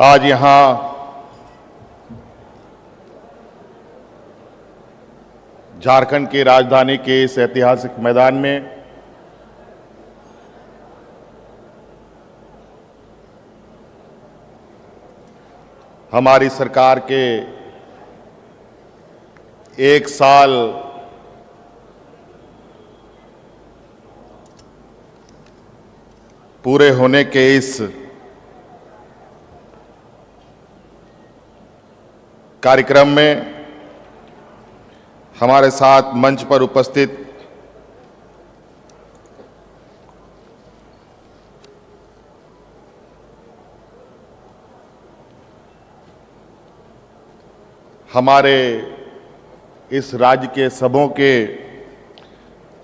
आज यहां झारखंड की राजधानी के इस ऐतिहासिक मैदान में हमारी सरकार के एक साल पूरे होने के इस कार्यक्रम में हमारे साथ मंच पर उपस्थित हमारे इस राज्य के सबों के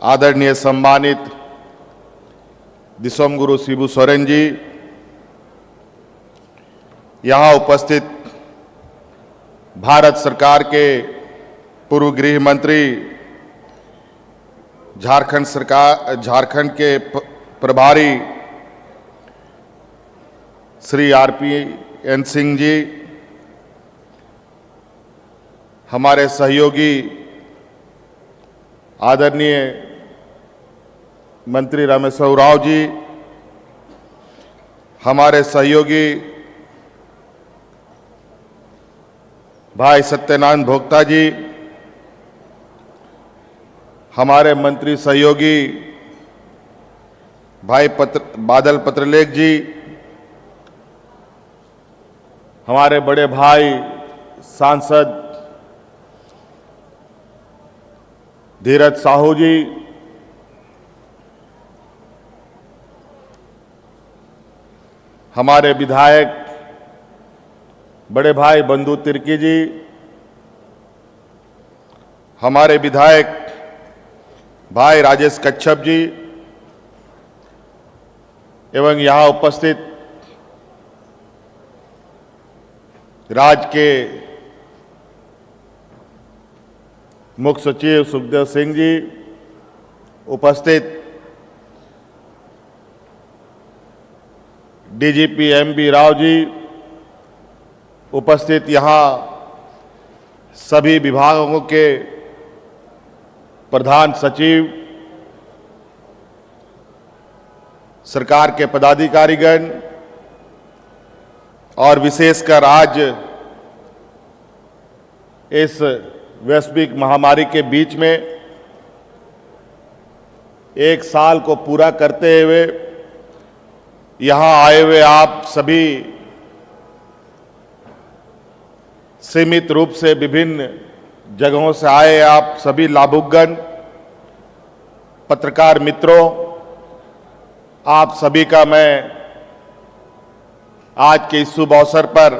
आदरणीय सम्मानित दिसोम गुरु शिबू सोरेन जी, यहाँ उपस्थित भारत सरकार के पूर्व गृह मंत्री, झारखंड के प्रभारी श्री RPN सिंह जी, हमारे सहयोगी आदरणीय मंत्री रामेश्वर उरांव जी, हमारे सहयोगी भाई सत्यनारायण भोक्ता जी, हमारे मंत्री सहयोगी भाई बादल पत्रलेख जी, हमारे बड़े भाई सांसद धीरज साहू जी, हमारे विधायक बड़े भाई बंधु तिर्की जी, हमारे विधायक भाई राजेश कच्छप जी एवं यहाँ उपस्थित राज्य के मुख्य सचिव सुखदेव सिंह जी, उपस्थित DGP MB राव जी, उपस्थित यहाँ सभी विभागों के प्रधान सचिव, सरकार के पदाधिकारीगण और विशेषकर आज इस वैश्विक महामारी के बीच में एक साल को पूरा करते हुए यहाँ आए हुए आप सभी सीमित रूप से विभिन्न जगहों से आए आप सभी लाभुकगण, पत्रकार मित्रों, आप सभी का मैं आज के इस शुभ अवसर पर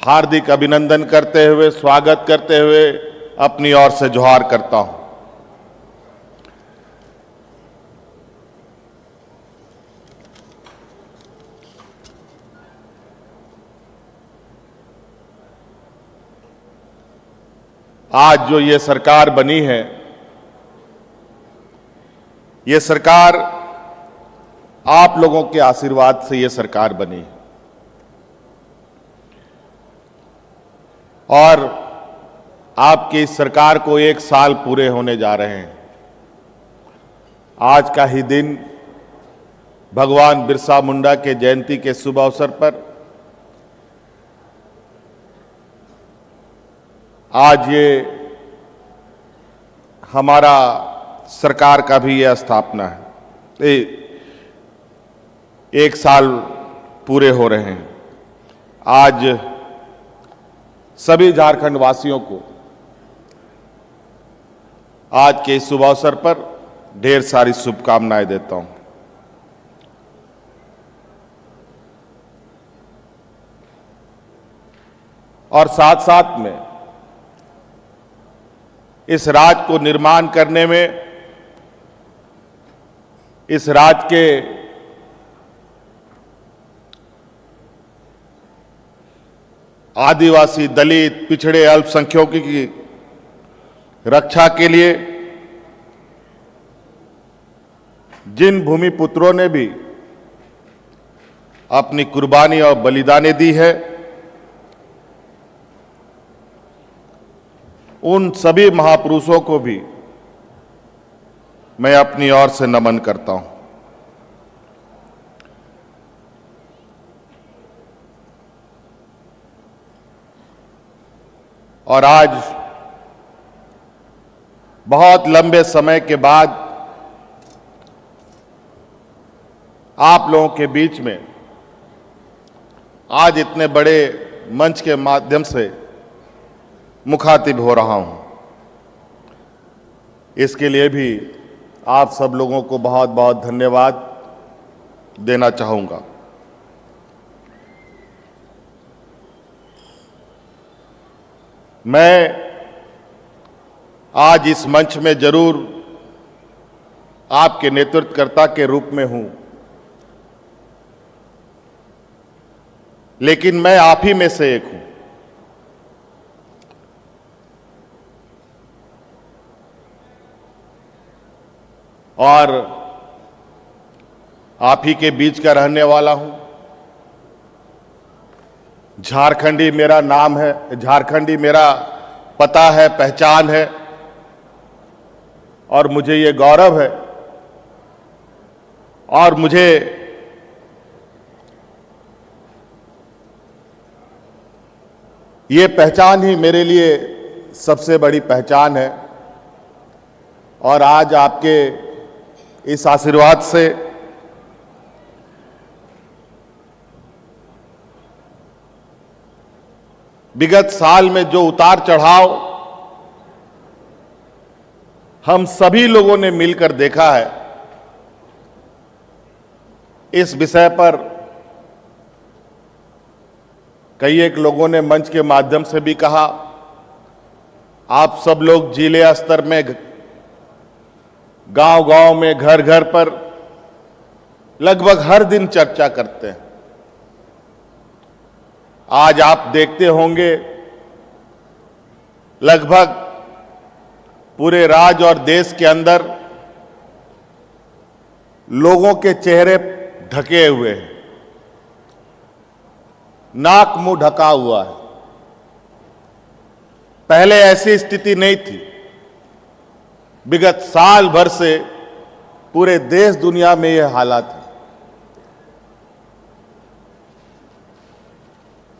हार्दिक अभिनंदन करते हुए, स्वागत करते हुए अपनी ओर से जोहार करता हूं। आज जो ये सरकार बनी है, ये सरकार आप लोगों के आशीर्वाद से ये सरकार बनी है और आपकी इस सरकार को एक साल पूरे होने जा रहे हैं। आज का ही दिन भगवान बिरसा मुंडा के जयंती के शुभ अवसर पर आज ये हमारा सरकार का भी यह स्थापना है। एक साल पूरे हो रहे हैं। आज सभी झारखंड वासियों को आज के इस शुभ अवसर पर ढेर सारी शुभकामनाएं देता हूं। और साथ साथ में इस राज्य को निर्माण करने में, इस राज्य के आदिवासी, दलित, पिछड़े, अल्पसंख्यकों की रक्षा के लिए जिन भूमि पुत्रों ने भी अपनी कुर्बानी और बलिदानें दी है, उन सभी महापुरुषों को भी मैं अपनी ओर से नमन करता हूं। और आज बहुत लंबे समय के बाद आप लोगों के बीच में आज इतने बड़े मंच के माध्यम से मुखातिब हो रहा हूं, इसके लिए भी आप सब लोगों को बहुत बहुत धन्यवाद देना चाहूंगा। मैं आज इस मंच में जरूर आपके नेतृत्वकर्ता के रूप में हूं, लेकिन मैं आप ही में से एक हूं। और आप ही के बीच का रहने वाला हूं। झारखंडी मेरा नाम है, झारखंडी मेरा पता है, पहचान है, और मुझे ये गौरव है और मुझे ये पहचान ही मेरे लिए सबसे बड़ी पहचान है। और आज आपके इस आशीर्वाद से विगत साल में जो उतार चढ़ाव हम सभी लोगों ने मिलकर देखा है, इस विषय पर कई एक लोगों ने मंच के माध्यम से भी कहा। आप सब लोग जिले स्तर में, गांव-गांव में, घर-घर पर लगभग हर दिन चर्चा करते हैं। आज आप देखते होंगे लगभग पूरे राज्य और देश के अंदर लोगों के चेहरे ढके हुए हैं, नाक मुंह ढका हुआ है। पहले ऐसी स्थिति नहीं थी। विगत साल भर से पूरे देश दुनिया में यह हालात है।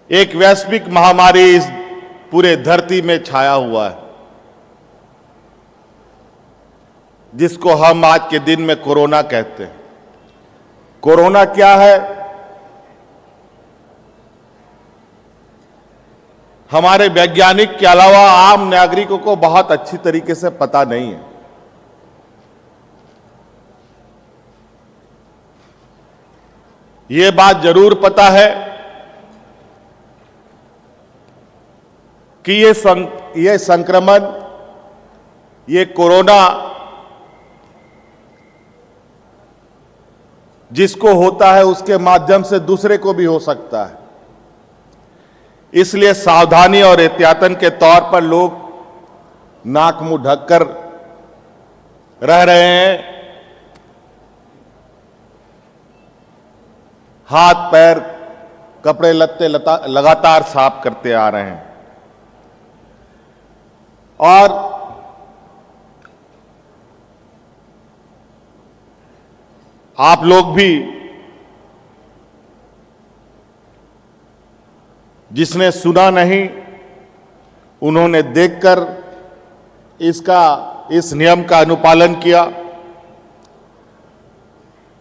एक वैश्विक महामारी इस पूरे धरती में छाया हुआ है, जिसको हम आज के दिन में कोरोना कहते हैं। कोरोना क्या है? हमारे वैज्ञानिक के अलावा आम नागरिकों को बहुत अच्छी तरीके से पता नहीं है। ये बात जरूर पता है कि ये संक्रमण, ये कोरोना जिसको होता है उसके माध्यम से दूसरे को भी हो सकता है। इसलिए सावधानी और एहतियातन के तौर पर लोग नाक मुंह ढककर रह रहे हैं, हाथ पैर, कपड़े लत्ते लगातार साफ करते आ रहे हैं। और आप लोग भी, जिसने सुना नहीं उन्होंने देखकर इस नियम का अनुपालन किया,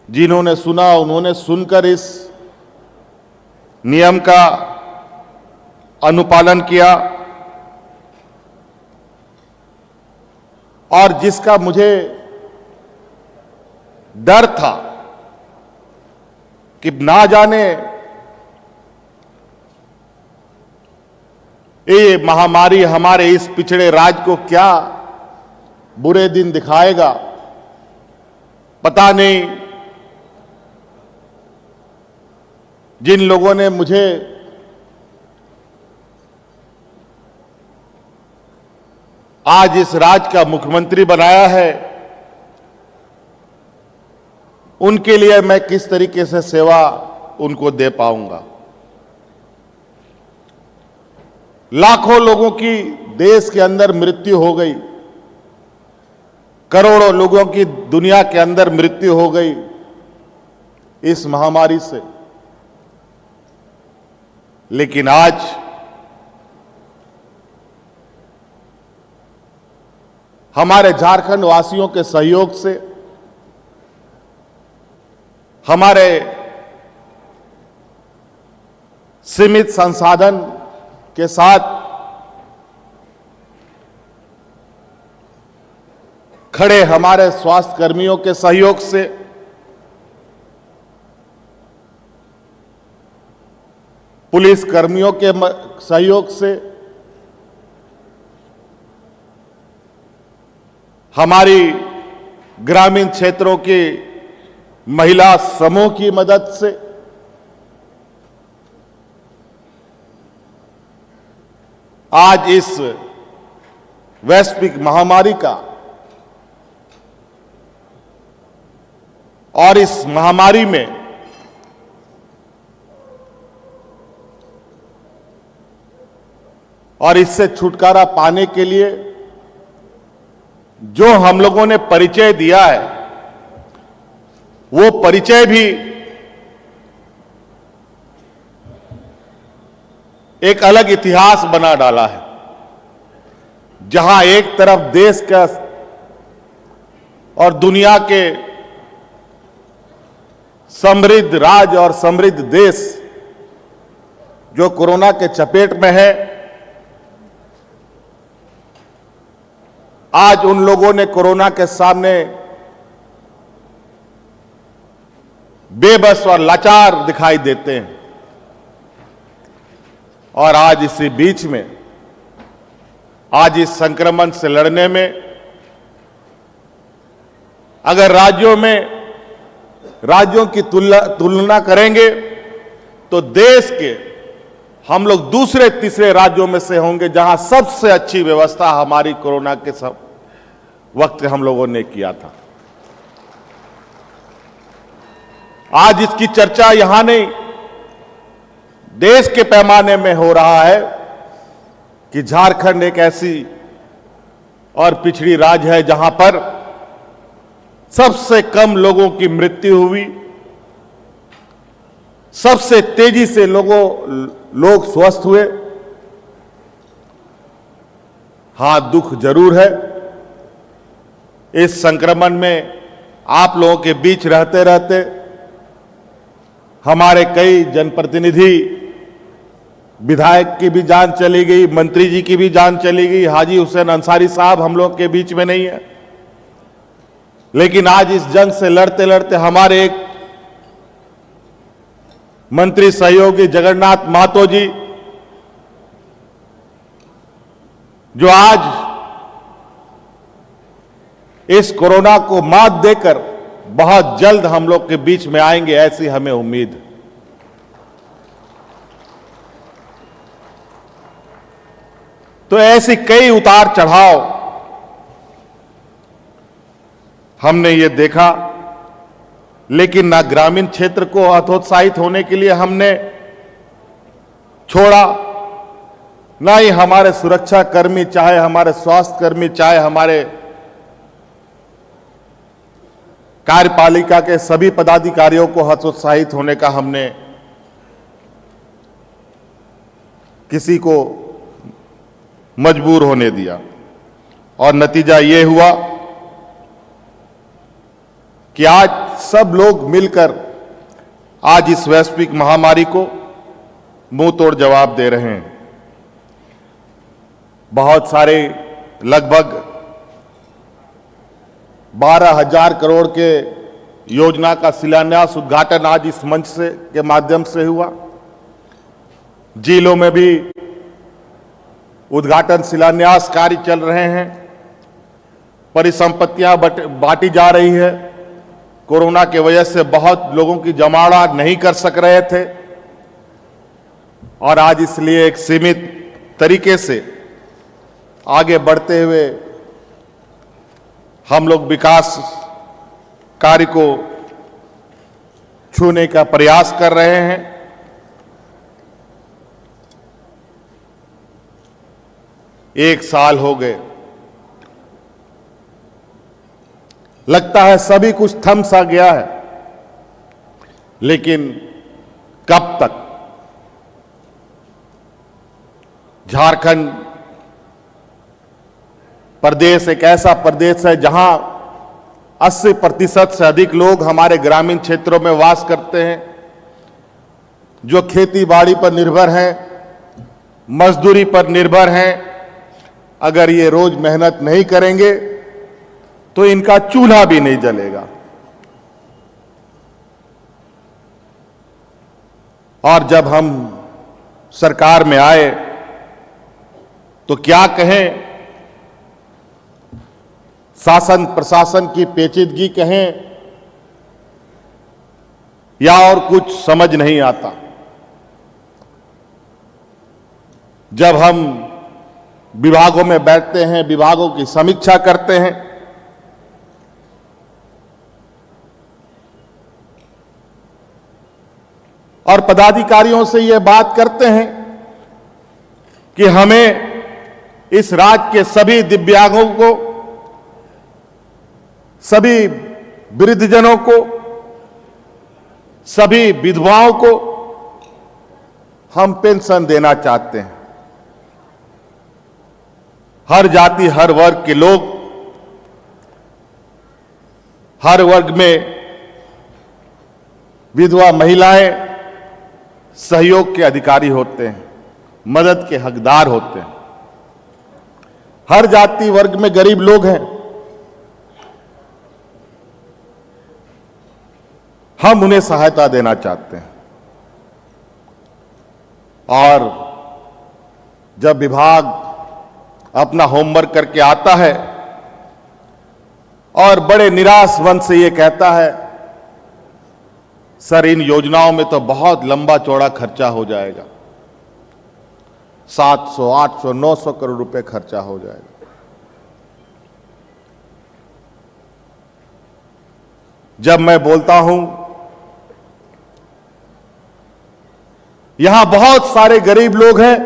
जिन्होंने सुना उन्होंने सुनकर इस नियम का अनुपालन किया, और जिसका मुझे डर था कि ना जाने ये महामारी हमारे इस पिछड़े राज्य को क्या बुरे दिन दिखाएगा, पता नहीं। जिन लोगों ने मुझे आज इस राज्य का मुख्यमंत्री बनाया है, उनके लिए मैं किस तरीके से सेवा उनको दे पाऊंगा। लाखों लोगों की देश के अंदर मृत्यु हो गई, करोड़ों लोगों की दुनिया के अंदर मृत्यु हो गई इस महामारी से, लेकिन आज हमारे झारखंड वासियों के सहयोग से, हमारे सीमित संसाधन के साथ खड़े हमारे स्वास्थ्य कर्मियों के सहयोग से, पुलिस कर्मियों के सहयोग से, हमारी ग्रामीण क्षेत्रों की महिला समूह की मदद से, आज इस वैश्विक महामारी का और इस महामारी में और इससे छुटकारा पाने के लिए जो हम लोगों ने परिचय दिया है, वो परिचय भी एक अलग इतिहास बना डाला है, जहां एक तरफ देश का और दुनिया के समृद्ध राज्य और समृद्ध देश जो कोरोना के चपेट में है, आज उन लोगों ने कोरोना के सामने बेबस और लाचार दिखाई देते हैं। और आज इसी बीच में, आज इस संक्रमण से लड़ने में अगर राज्यों की तुलना करेंगे तो देश के हम लोग दूसरे तीसरे राज्यों में से होंगे जहां सबसे अच्छी व्यवस्था हमारी कोरोना के सब वक्त हम लोगों ने किया था। आज इसकी चर्चा यहां नहीं, देश के पैमाने में हो रहा है कि झारखंड एक ऐसी और पिछड़ी राज्य है जहां पर सबसे कम लोगों की मृत्यु हुई, सबसे तेजी से लोग स्वस्थ हुए। हां, दुख जरूर है, इस संक्रमण में आप लोगों के बीच रहते रहते हमारे कई जनप्रतिनिधि, विधायक की भी जान चली गई, मंत्री जी की भी जान चली गई। हाजी हुसैन अंसारी साहब हम लोग के बीच में नहीं है, लेकिन आज इस जंग से लड़ते लड़ते हमारे एक मंत्री सहयोगी जगन्नाथ महतो जी, जो आज इस कोरोना को मात देकर बहुत जल्द हम लोग के बीच में आएंगे, ऐसी हमें उम्मीद है। तो ऐसी कई उतार चढ़ाव हमने ये देखा, लेकिन ना ग्रामीण क्षेत्र को हतोत्साहित होने के लिए हमने छोड़ा, ना ही हमारे सुरक्षा कर्मी, चाहे हमारे स्वास्थ्य कर्मी, चाहे हमारे कार्यपालिका के सभी पदाधिकारियों को हतोत्साहित होने का हमने किसी को मजबूर होने दिया। और नतीजा ये हुआ कि आज सब लोग मिलकर आज इस वैश्विक महामारी को मुंह तोड़ जवाब दे रहे हैं। बहुत सारे, लगभग 12,000 करोड़ के योजना का शिलान्यास, उद्घाटन आज इस मंच से के माध्यम से हुआ। जिलों में भी उद्घाटन शिलान्यास कार्य चल रहे हैं, परिसंपत्तियां बांटी जा रही है। कोरोना के वजह से बहुत लोगों की जमावड़ा नहीं कर सक रहे थे और आज इसलिए एक सीमित तरीके से आगे बढ़ते हुए हम लोग विकास कार्य को छूने का प्रयास कर रहे हैं। एक साल हो गए, लगता है सभी कुछ थम सा गया है, लेकिन कब तक? झारखंड प्रदेश एक ऐसा प्रदेश है जहां 80% से अधिक लोग हमारे ग्रामीण क्षेत्रों में वास करते हैं, जो खेती बाड़ी पर निर्भर हैं, मजदूरी पर निर्भर हैं। अगर ये रोज मेहनत नहीं करेंगे तो इनका चूल्हा भी नहीं जलेगा। और जब हम सरकार में आए तो क्या कहें, शासन प्रशासन की पेचीदगी कहें या और कुछ समझ नहीं आता। जब हम विभागों में बैठते हैं, विभागों की समीक्षा करते हैं, और पदाधिकारियों से ये बात करते हैं कि हमें इस राज्य के सभी दिव्यांगों को, सभी वृद्धजनों को, सभी विधवाओं को हम पेंशन देना चाहते हैं। हर जाति, हर वर्ग के लोग, हर वर्ग में विधवा महिलाएं सहयोग के अधिकारी होते हैं, मदद के हकदार होते हैं। हर जाति वर्ग में गरीब लोग हैं, हम उन्हें सहायता देना चाहते हैं। और जब विभाग अपना होमवर्क करके आता है और बड़े निराश मन से ये कहता है, सर इन योजनाओं में तो बहुत लंबा चौड़ा खर्चा हो जाएगा, 700, 800, 900 करोड़ रुपए खर्चा हो जाएगा। जब मैं बोलता हूं यहां बहुत सारे गरीब लोग हैं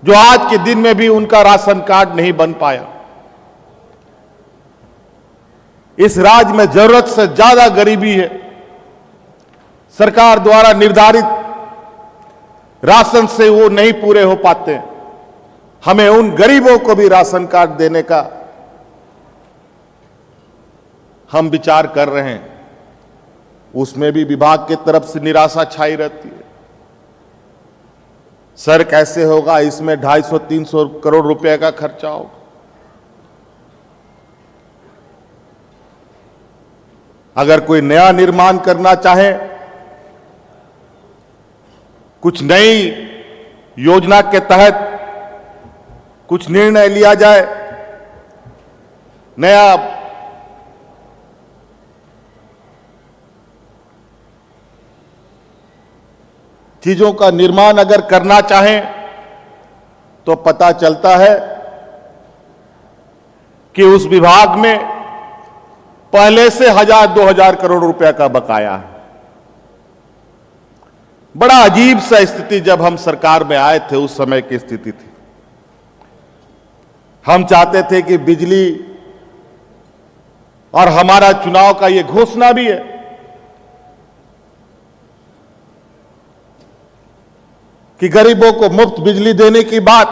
जो आज के दिन में भी उनका राशन कार्ड नहीं बन पाया, इस राज्य में जरूरत से ज्यादा गरीबी है, सरकार द्वारा निर्धारित राशन से वो नहीं पूरे हो पाते हैं। हमें उन गरीबों को भी राशन कार्ड देने का हम विचार कर रहे हैं। उसमें भी विभाग की तरफ से निराशा छाई रहती है। सर कैसे होगा, इसमें 250-300 करोड़ रुपए का खर्चा होगा। अगर कोई नया निर्माण करना चाहे, कुछ नई योजना के तहत कुछ निर्णय लिया जाए, नया चीजों का निर्माण अगर करना चाहें, तो पता चलता है कि उस विभाग में पहले से 1000-2000 करोड़ रुपए का बकाया है। बड़ा अजीब सा स्थिति जब हम सरकार में आए थे, उस समय की स्थिति थी। हम चाहते थे कि बिजली, और हमारा चुनाव का यह घोषणा भी है कि गरीबों को मुफ्त बिजली देने की बात।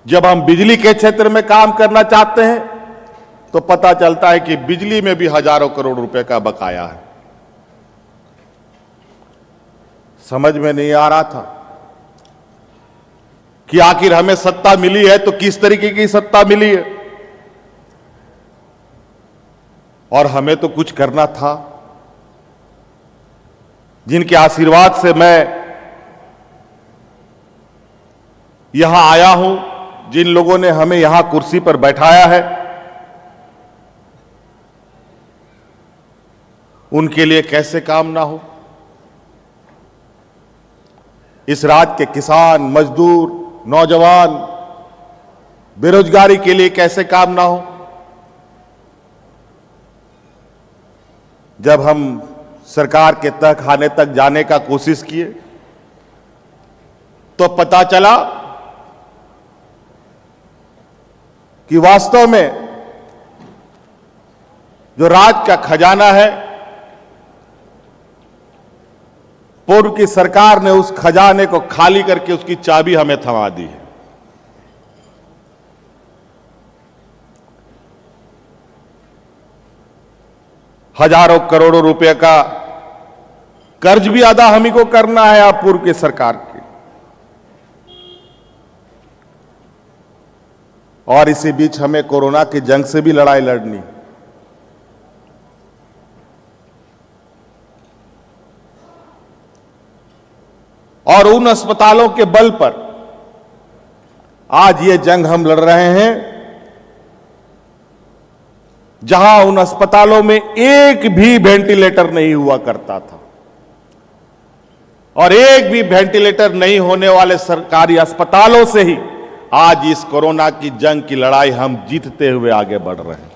जब हम बिजली के क्षेत्र में काम करना चाहते हैं तो पता चलता है कि बिजली में भी हजारों करोड़ रुपए का बकाया है। समझ में नहीं आ रहा था कि आखिर हमें सत्ता मिली है तो किस तरीके की सत्ता मिली है, और हमें तो कुछ करना था। जिनके आशीर्वाद से मैं यहां आया हूं, जिन लोगों ने हमें यहां कुर्सी पर बैठाया है, उनके लिए कैसे काम ना हो। इस राज्य के किसान, मजदूर, नौजवान, बेरोजगारी के लिए कैसे काम ना हो। जब हम सरकार के तह खाने तक जाने का कोशिश किए तो पता चला कि वास्तव में जो राज्य का खजाना है, पूर्व की सरकार ने उस खजाने को खाली करके उसकी चाबी हमें थमा दी है। हजारों करोड़ों रुपए का कर्ज भी अदा हम ही को करना है आप पूर्व की सरकार की। और इसी बीच हमें कोरोना की जंग से भी लड़ाई लड़नी। और उन अस्पतालों के बल पर आज ये जंग हम लड़ रहे हैं जहां उन अस्पतालों में एक भी वेंटिलेटर नहीं हुआ करता था, और एक भी वेंटिलेटर नहीं होने वाले सरकारी अस्पतालों से ही आज इस कोरोना की जंग की लड़ाई हम जीतते हुए आगे बढ़ रहे हैं।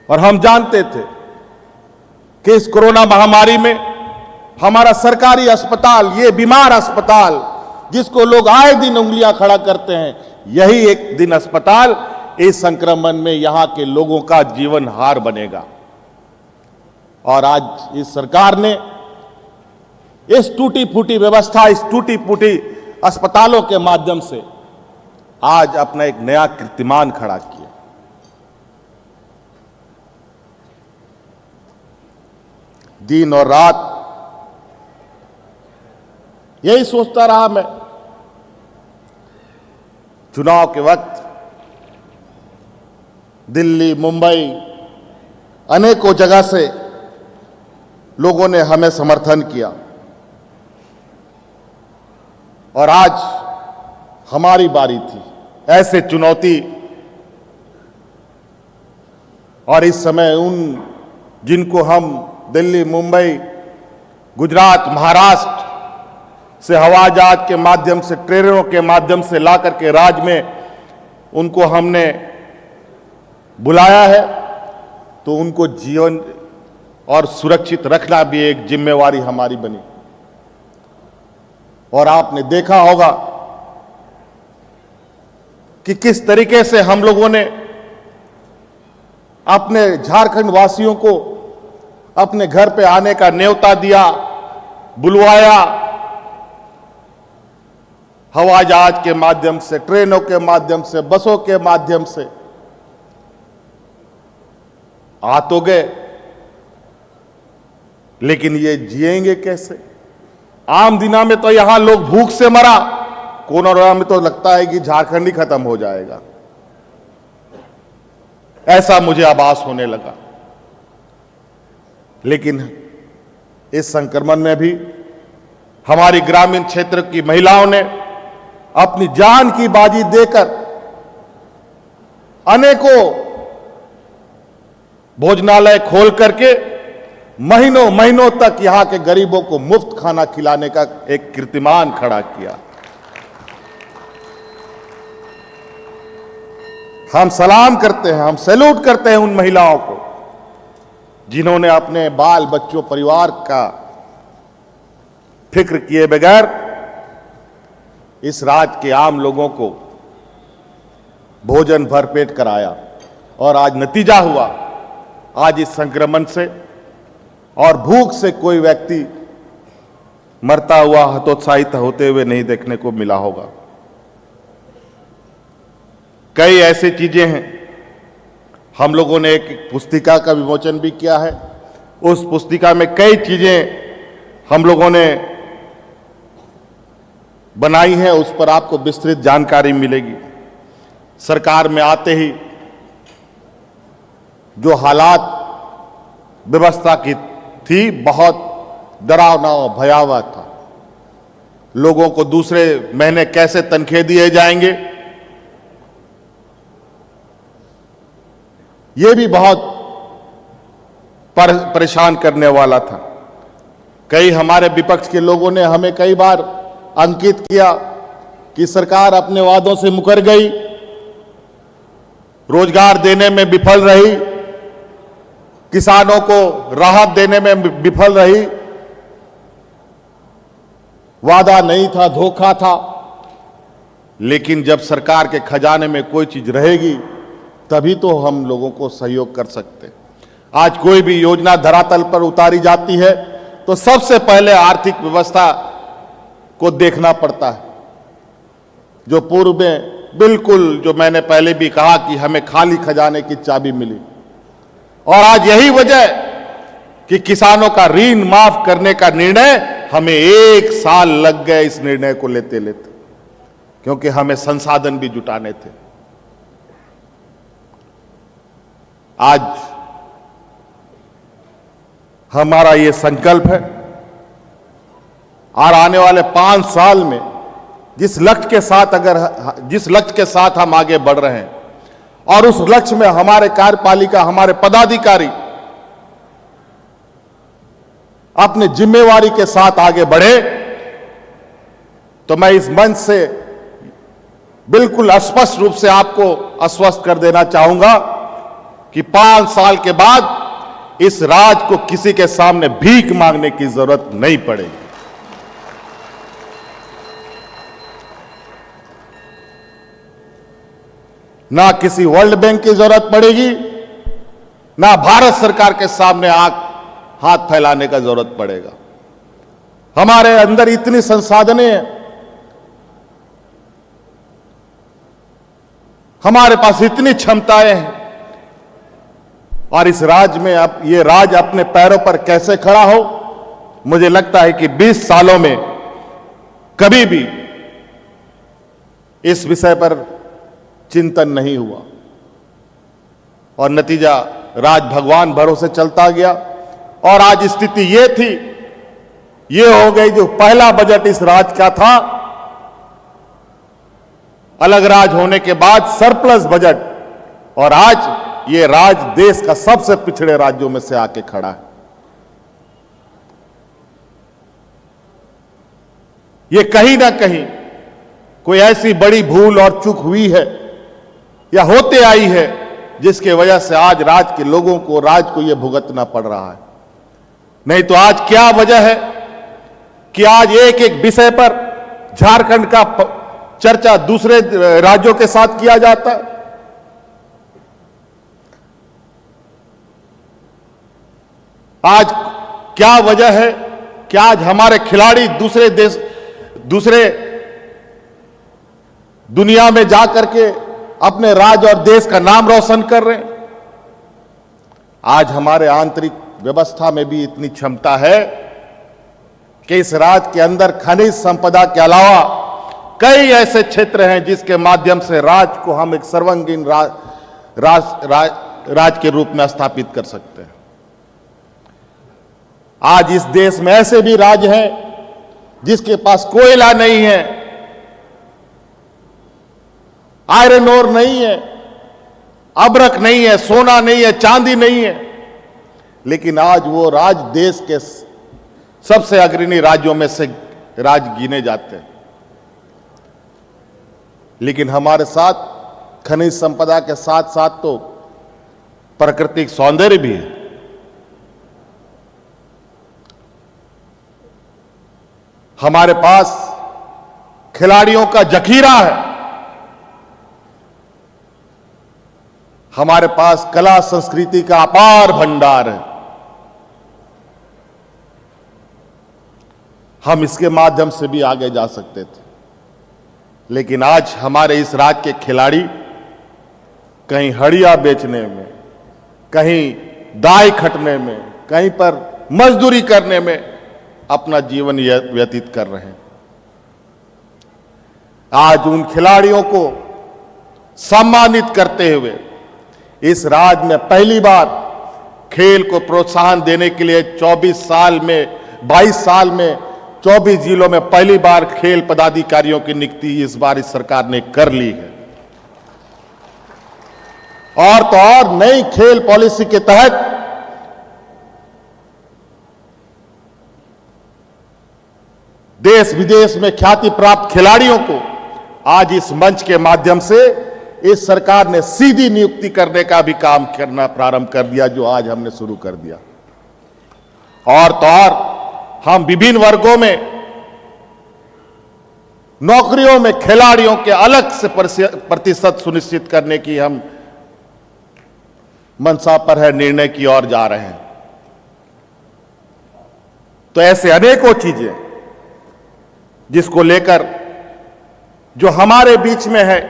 और हम जानते थे कि इस कोरोना महामारी में हमारा सरकारी अस्पताल, ये बीमार अस्पताल जिसको लोग आए दिन उंगलियां खड़ा करते हैं, यही एक दिन अस्पताल इस संक्रमण में यहां के लोगों का जीवन हार बनेगा। और आज इस सरकार ने इस टूटी फूटी व्यवस्था, इस टूटी फूटी अस्पतालों के माध्यम से आज अपना एक नया कीर्तिमान खड़ा किया। दिन और रात यही सोचता रहा मैं। चुनाव के वक्त दिल्ली, मुंबई, अनेकों जगह से लोगों ने हमें समर्थन किया, और आज हमारी बारी थी ऐसे चुनौती। और इस समय उन जिनको हम दिल्ली, मुंबई, गुजरात, महाराष्ट्र से हवाई जहाज के माध्यम से, ट्रेनों के माध्यम से ला करके राज्य में उनको हमने बुलाया है, तो उनको जीवन और सुरक्षित रखना भी एक जिम्मेवारी हमारी बनी। और आपने देखा होगा कि किस तरीके से हम लोगों ने अपने झारखंड वासियों को अपने घर पे आने का न्योता दिया, बुलवाया, हवाई जहाज के माध्यम से, ट्रेनों के माध्यम से, बसों के माध्यम से। आ तो गए, लेकिन ये जिएंगे कैसे? आम दिना में तो यहां लोग भूख से मरा, कोरोना में तो लगता है कि झारखंड ही खत्म हो जाएगा, ऐसा मुझे आभास होने लगा। लेकिन इस संक्रमण में भी हमारी ग्रामीण क्षेत्र की महिलाओं ने अपनी जान की बाजी देकर अनेकों भोजनालय खोल करके महीनों महीनों तक यहां के गरीबों को मुफ्त खाना खिलाने का एक कीर्तिमान खड़ा किया। हम सलाम करते हैं, हम सैल्यूट करते हैं उन महिलाओं को जिन्होंने अपने बाल बच्चों, परिवार का फिक्र किए बगैर इस राज्य के आम लोगों को भोजन भरपेट कराया। और आज नतीजा हुआ, आज इस संक्रमण से और भूख से कोई व्यक्ति मरता हुआ, हतोत्साहित होते हुए नहीं देखने को मिला होगा। कई ऐसी चीजें हैं, हम लोगों ने एक पुस्तिका का विमोचन भी किया है। उस पुस्तिका में कई चीजें हम लोगों ने बनाई हैं, उस पर आपको विस्तृत जानकारी मिलेगी। सरकार में आते ही जो हालात व्यवस्था की थी, बहुत डरावना और भयावह था। लोगों को दूसरे महीने कैसे तनख्वाह दिए जाएंगे, ये भी बहुत परेशान करने वाला था। कई हमारे विपक्ष के लोगों ने हमें कई बार अंकित किया कि सरकार अपने वादों से मुकर गई, रोजगार देने में विफल रही, किसानों को राहत देने में विफल रही। वादा नहीं था, धोखा था। लेकिन जब सरकार के खजाने में कोई चीज रहेगी तभी तो हम लोगों को सहयोग कर सकते। आज कोई भी योजना धरातल पर उतारी जाती है तो सबसे पहले आर्थिक व्यवस्था को देखना पड़ता है। जो पूर्व में बिल्कुल, जो मैंने पहले भी कहा कि हमें खाली खजाने की चाबी मिली, और आज यही वजह कि किसानों का ऋण माफ करने का निर्णय, हमें 1 साल लग गए इस निर्णय को लेते लेते, क्योंकि हमें संसाधन भी जुटाने थे। आज हमारा ये संकल्प है और आने वाले 5 साल में जिस लक्ष्य के साथ हम आगे बढ़ रहे हैं, और उस लक्ष्य में हमारे कार्यपालिका, हमारे पदाधिकारी अपने जिम्मेवारी के साथ आगे बढ़े, तो मैं इस मंच से बिल्कुल स्पष्ट रूप से आपको आश्वस्त कर देना चाहूंगा कि 5 साल के बाद इस राज्य को किसी के सामने भीख मांगने की जरूरत नहीं पड़ेगी। ना किसी वर्ल्ड बैंक की जरूरत पड़ेगी, ना भारत सरकार के सामने हाथ फैलाने का जरूरत पड़ेगा। हमारे अंदर इतनी संसाधनें हैं, हमारे पास इतनी क्षमताएं हैं, और इस राज्य में अब ये राज्य अपने पैरों पर कैसे खड़ा हो, मुझे लगता है कि 20 सालों में कभी भी इस विषय पर चिंतन नहीं हुआ, और नतीजा राज भगवान भरोसे चलता गया। और आज स्थिति ये हो गई, जो पहला बजट इस राज्य का था, अलग राज होने के बाद सरप्लस बजट, और आज ये राज्य देश का सबसे पिछड़े राज्यों में से आके खड़ा है। ये कहीं ना कहीं कोई ऐसी बड़ी भूल और चूक हुई है या होते आई है, जिसके वजह से आज राज्य के लोगों को, राज्य को यह भुगतना पड़ रहा है। नहीं तो आज क्या वजह है कि आज एक एक विषय पर झारखंड का चर्चा दूसरे राज्यों के साथ किया जाता है। आज क्या वजह है कि आज हमारे खिलाड़ी दूसरे दुनिया में जाकर के अपने राज्य और देश का नाम रोशन कर रहे हैं। आज हमारे आंतरिक व्यवस्था में भी इतनी क्षमता है कि इस राज्य के अंदर खनिज संपदा के अलावा कई ऐसे क्षेत्र हैं जिसके माध्यम से राज्य को हम एक सर्वांगीण राज्य के रूप में स्थापित कर सकते हैं। आज इस देश में ऐसे भी राज्य हैं जिसके पास कोयला नहीं है, आयरन ओर नहीं है, अब्रक नहीं है, सोना नहीं है, चांदी नहीं है, लेकिन आज वो राज्य देश के सबसे अग्रणी राज्यों में से राज्य गिने जाते हैं। लेकिन हमारे साथ खनिज संपदा के साथ साथ तो प्राकृतिक सौंदर्य भी है। हमारे पास खिलाड़ियों का जखीरा है, हमारे पास कला संस्कृति का अपार भंडार है। हम इसके माध्यम से भी आगे जा सकते थे, लेकिन आज हमारे इस राज्य के खिलाड़ी कहीं हड़िया बेचने में, कहीं दाई खटने में, कहीं पर मजदूरी करने में अपना जीवन व्यतीत कर रहे हैं। आज उन खिलाड़ियों को सम्मानित करते हुए इस राज्य में पहली बार खेल को प्रोत्साहन देने के लिए 22 साल में 24 जिलों में पहली बार खेल पदाधिकारियों की नियुक्ति इस बार इस सरकार ने कर ली है। और तो और नई खेल पॉलिसी के तहत देश विदेश में ख्याति प्राप्त खिलाड़ियों को आज इस मंच के माध्यम से इस सरकार ने सीधी नियुक्ति करने का भी काम करना प्रारंभ कर दिया, जो आज हमने शुरू कर दिया। और तो और हम विभिन्न वर्गों में नौकरियों में खिलाड़ियों के अलग से प्रतिशत सुनिश्चित करने की हम मंशा पर है, निर्णय की ओर जा रहे हैं। तो ऐसे अनेकों चीजें जिसको लेकर जो हमारे बीच में है,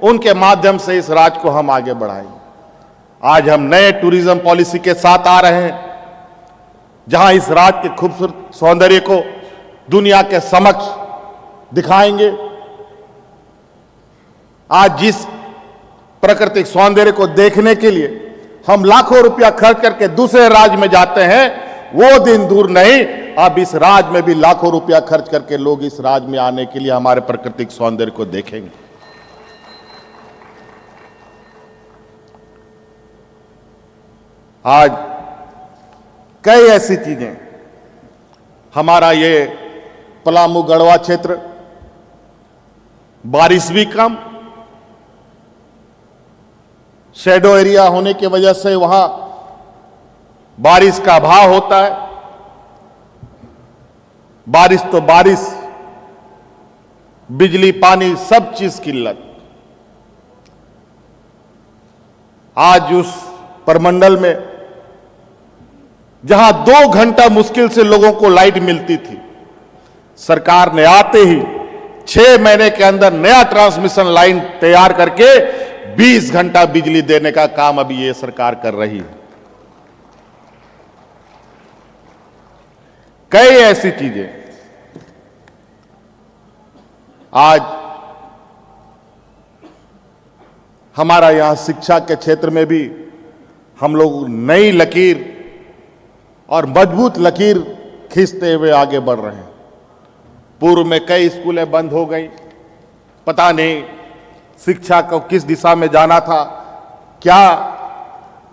उनके माध्यम से इस राज्य को हम आगे बढ़ाएंगे। आज हम नए टूरिज्म पॉलिसी के साथ आ रहे हैं, जहां इस राज्य के खूबसूरत सौंदर्य को दुनिया के समक्ष दिखाएंगे। आज जिस प्राकृतिक सौंदर्य को देखने के लिए हम लाखों रुपया खर्च करके दूसरे राज्य में जाते हैं, वो दिन दूर नहीं, अब इस राज्य में भी लाखों रुपया खर्च करके लोग इस राज्य में आने के लिए हमारे प्राकृतिक सौंदर्य को देखेंगे। आज कई ऐसी चीजें, हमारा ये पलामू गढ़वा क्षेत्र बारिश भी कम, शैडो एरिया होने की वजह से वहां बारिश का अभाव होता है। बारिश तो बारिश, बिजली पानी सब चीज की किल्लत। आज उस परमंडल में जहां 2 घंटा मुश्किल से लोगों को लाइट मिलती थी, सरकार ने आते ही 6 महीने के अंदर नया ट्रांसमिशन लाइन तैयार करके 20 घंटा बिजली देने का काम अभी ये सरकार कर रही है। कई ऐसी चीजें आज हमारा यहां शिक्षा के क्षेत्र में भी हम लोग नई लकीर और मजबूत लकीर खींचते हुए आगे बढ़ रहे हैं। पूर्व में कई स्कूलें बंद हो गई, पता नहीं शिक्षा को किस दिशा में जाना था, क्या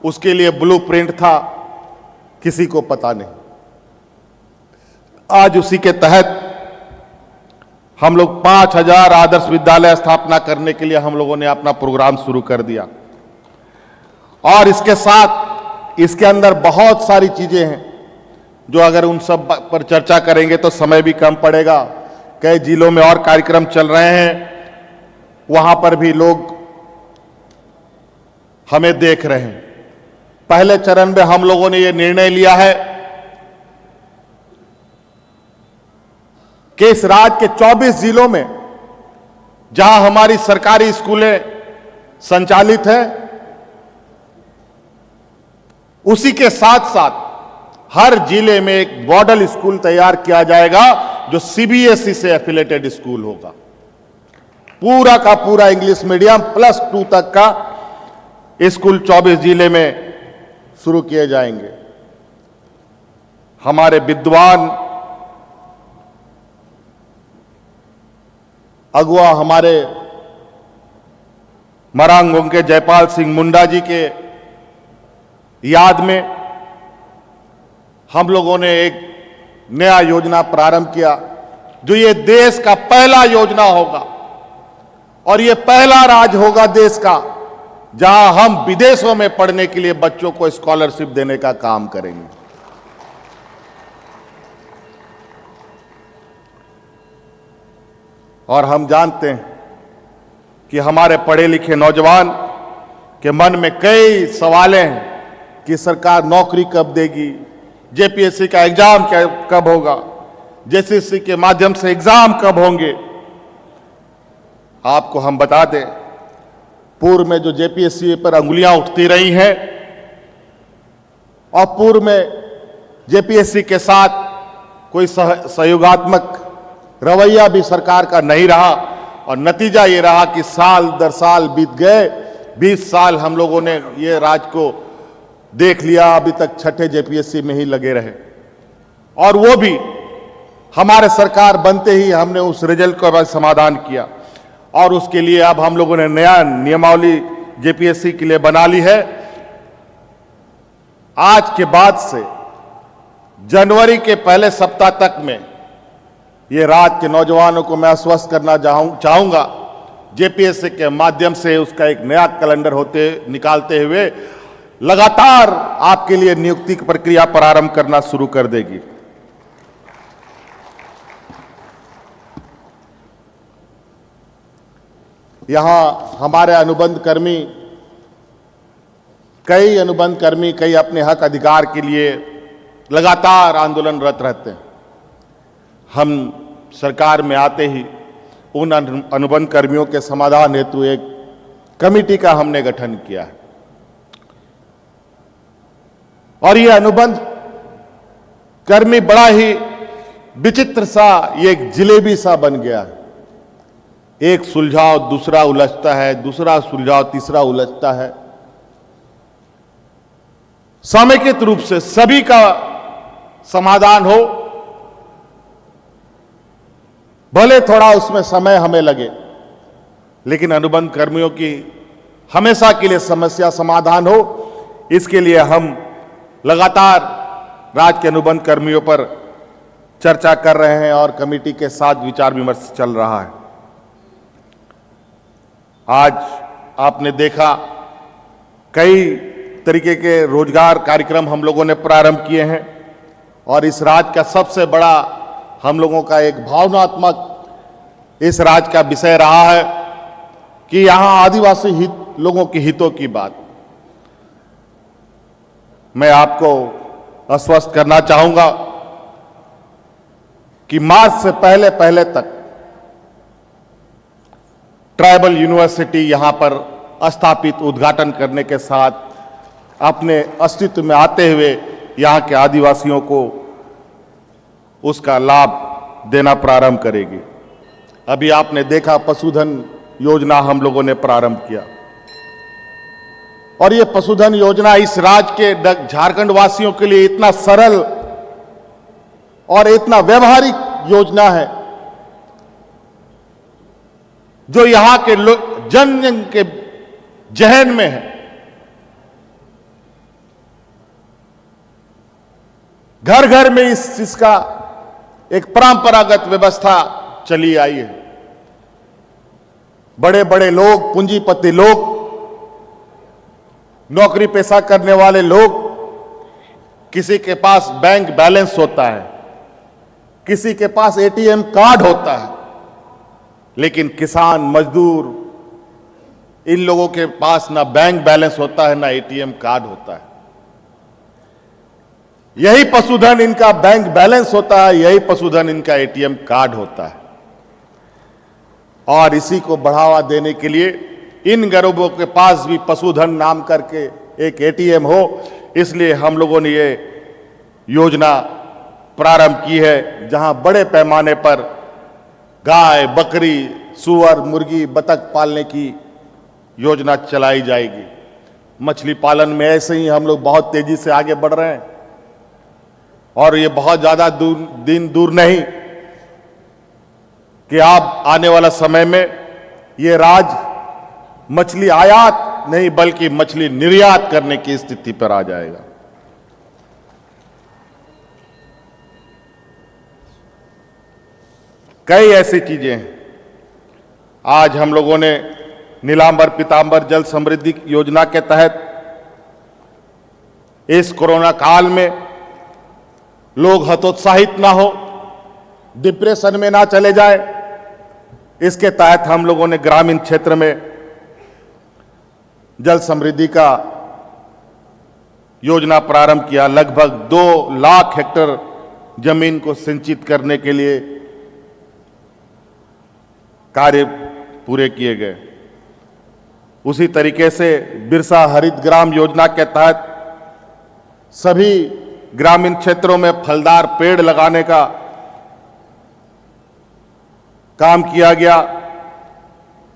उसके लिए ब्लूप्रिंट था, किसी को पता नहीं। आज उसी के तहत हम लोग 5000 आदर्श विद्यालय स्थापना करने के लिए हम लोगों ने अपना प्रोग्राम शुरू कर दिया। और इसके साथ इसके अंदर बहुत सारी चीजें हैं जो अगर उन सब पर चर्चा करेंगे तो समय भी कम पड़ेगा। कई जिलों में और कार्यक्रम चल रहे हैं, वहां पर भी लोग हमें देख रहे हैं। पहले चरण में हम लोगों ने यह निर्णय लिया है कि इस राज्य के 24 जिलों में जहां हमारी सरकारी स्कूलें संचालित हैं, उसी के साथ साथ हर जिले में एक मॉडल स्कूल तैयार किया जाएगा जो सीबीएसई से एफिलेटेड स्कूल होगा। पूरा का पूरा इंग्लिश मीडियम +2 तक का स्कूल 24 जिले में शुरू किए जाएंगे। हमारे विद्वान अगुआ हमारे मरांगों के जयपाल सिंह मुंडा जी के याद में हम लोगों ने एक नया योजना प्रारंभ किया, जो ये देश का पहला योजना होगा और ये पहला राज्य होगा देश का जहां हम विदेशों में पढ़ने के लिए बच्चों को स्कॉलरशिप देने का काम करेंगे। और हम जानते हैं कि हमारे पढ़े लिखे नौजवान के मन में कई सवाल हैं कि सरकार नौकरी कब देगी, जेपीएससी का एग्जाम कब होगा, जेसीसी के माध्यम से एग्जाम कब होंगे। आपको हम बता दें, पूर्व में जो जेपीएससी पर अंगुलियां उठती रही हैं और पूर्व में जेपीएससी के साथ कोई सहयोगात्मक रवैया भी सरकार का नहीं रहा और नतीजा ये रहा कि साल दर साल बीत गए। 20 साल हम लोगों ने ये राज्य को देख लिया, अभी तक छठे जेपीएससी में ही लगे रहे। और वो भी हमारे सरकार बनते ही हमने उस रिजल्ट का समाधान किया और उसके लिए अब हम लोगों ने नया नियमावली जेपीएससी के लिए बना ली है। आज के बाद से जनवरी के पहले सप्ताह तक में ये राज्य के नौजवानों को मैं आश्वस्त करना चाहूंगा, जेपीएससी के माध्यम से उसका एक नया कैलेंडर निकालते हुए लगातार आपके लिए नियुक्ति की प्रक्रिया प्रारंभ करना शुरू कर देगी। यहां हमारे कई अनुबंध कर्मी कई अपने हक अधिकार के लिए लगातार आंदोलनरत रहते हैं। हम सरकार में आते ही उन अनुबंध कर्मियों के समाधान हेतु एक कमेटी का हमने गठन किया है और ये अनुबंध कर्मी बड़ा ही विचित्र सा, ये एक जिलेबी सा बन गया है। एक सुलझाव दूसरा उलझता है, दूसरा सुलझाव तीसरा उलझता है। समेकित रूप से सभी का समाधान हो, भले थोड़ा उसमें समय हमें लगे, लेकिन अनुबंध कर्मियों की हमेशा के लिए समस्या समाधान हो, इसके लिए हम लगातार राज्य के अनुबंध कर्मियों पर चर्चा कर रहे हैं और कमेटी के साथ विचार विमर्श चल रहा है। आज आपने देखा कई तरीके के रोजगार कार्यक्रम हम लोगों ने प्रारंभ किए हैं और इस राज्य का सबसे बड़ा हम लोगों का एक भावनात्मक इस राज्य का विषय रहा है कि यहां आदिवासी लोगों के हितों की बात। मैं आपको आश्वस्त करना चाहूंगा कि मार्च से पहले तक ट्राइबल यूनिवर्सिटी यहां पर स्थापित उद्घाटन करने के साथ अपने अस्तित्व में आते हुए यहां के आदिवासियों को उसका लाभ देना प्रारंभ करेगी। अभी आपने देखा पशुधन योजना हम लोगों ने प्रारंभ किया और ये पशुधन योजना इस राज्य के झारखंड वासियों के लिए इतना सरल और इतना व्यवहारिक योजना है जो यहां के जन जन के जहन में है। घर घर में इसका एक परंपरागत व्यवस्था चली आई है। बड़े बड़े लोग, पूंजीपति लोग, नौकरी पेशा करने वाले लोग, किसी के पास बैंक बैलेंस होता है, किसी के पास एटीएम कार्ड होता है, लेकिन किसान, मजदूर, इन लोगों के पास ना बैंक बैलेंस होता है ना एटीएम कार्ड होता है। यही पशुधन इनका बैंक बैलेंस होता है, यही पशुधन इनका एटीएम कार्ड होता है। और इसी को बढ़ावा देने के लिए इन गरीबों के पास भी पशुधन नाम करके एक एटीएम हो, इसलिए हम लोगों ने ये योजना प्रारंभ की है, जहां बड़े पैमाने पर गाय, बकरी, सूअर, मुर्गी, बतख पालने की योजना चलाई जाएगी। मछली पालन में ऐसे ही हम लोग बहुत तेजी से आगे बढ़ रहे हैं और ये बहुत ज्यादा दिन दूर नहीं कि आप आने वाला समय में ये राज्य मछली आयात नहीं बल्कि मछली निर्यात करने की स्थिति पर आ जाएगा। कई ऐसी चीजें हैं। आज हम लोगों ने नीलांबर पीतांबर जल समृद्धि योजना के तहत इस कोरोना काल में लोग हतोत्साहित ना हो, डिप्रेशन में ना चले जाए, इसके तहत हम लोगों ने ग्रामीण क्षेत्र में जल समृद्धि का योजना प्रारंभ किया। लगभग 2 लाख हेक्टेयर जमीन को सिंचित करने के लिए कार्य पूरे किए गए। उसी तरीके से बिरसा हरित ग्राम योजना के तहत सभी ग्रामीण क्षेत्रों में फलदार पेड़ लगाने का काम किया गया।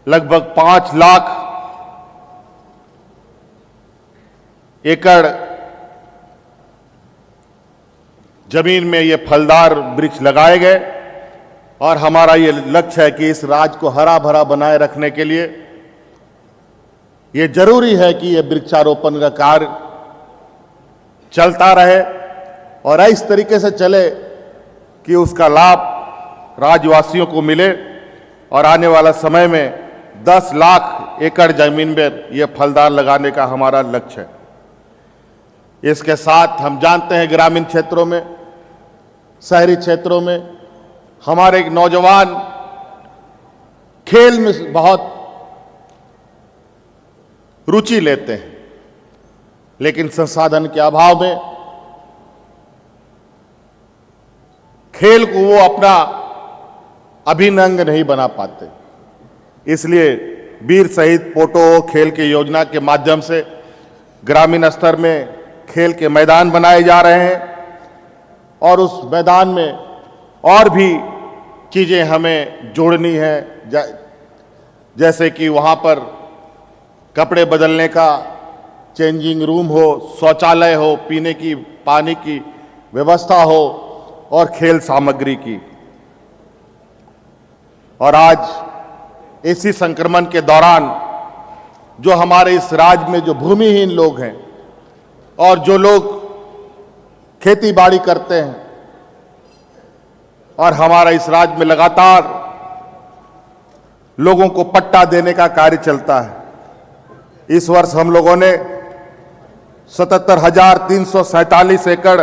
लगभग 5 लाख एकड़ जमीन में ये फलदार वृक्ष लगाए गए और हमारा ये लक्ष्य है कि इस राज्य को हरा भरा बनाए रखने के लिए ये जरूरी है कि ये वृक्षारोपण का कार्य चलता रहे और इस तरीके से चले कि उसका लाभ राज्यवासियों को मिले और आने वाला समय में 10 लाख एकड़ जमीन में यह फलदार लगाने का हमारा लक्ष्य है। इसके साथ हम जानते हैं ग्रामीण क्षेत्रों में, शहरी क्षेत्रों में हमारे नौजवान खेल में बहुत रुचि लेते हैं, लेकिन संसाधन के अभाव में खेल को वो अपना अभिन्न अंग नहीं बना पाते। इसलिए वीर शहीद पोटो खेल की योजना के माध्यम से ग्रामीण स्तर में खेल के मैदान बनाए जा रहे हैं और उस मैदान में और भी चीजें हमें जोड़नी है, जैसे कि वहां पर कपड़े बदलने का चेंजिंग रूम हो, शौचालय हो, पीने की पानी की व्यवस्था हो और खेल सामग्री की। और आज इसी संक्रमण के दौरान जो हमारे इस राज्य में जो भूमिहीन लोग हैं और जो लोग खेती बाड़ी करते हैं, और हमारा इस राज्य में लगातार लोगों को पट्टा देने का कार्य चलता है। इस वर्ष हम लोगों ने 77,347 एकड़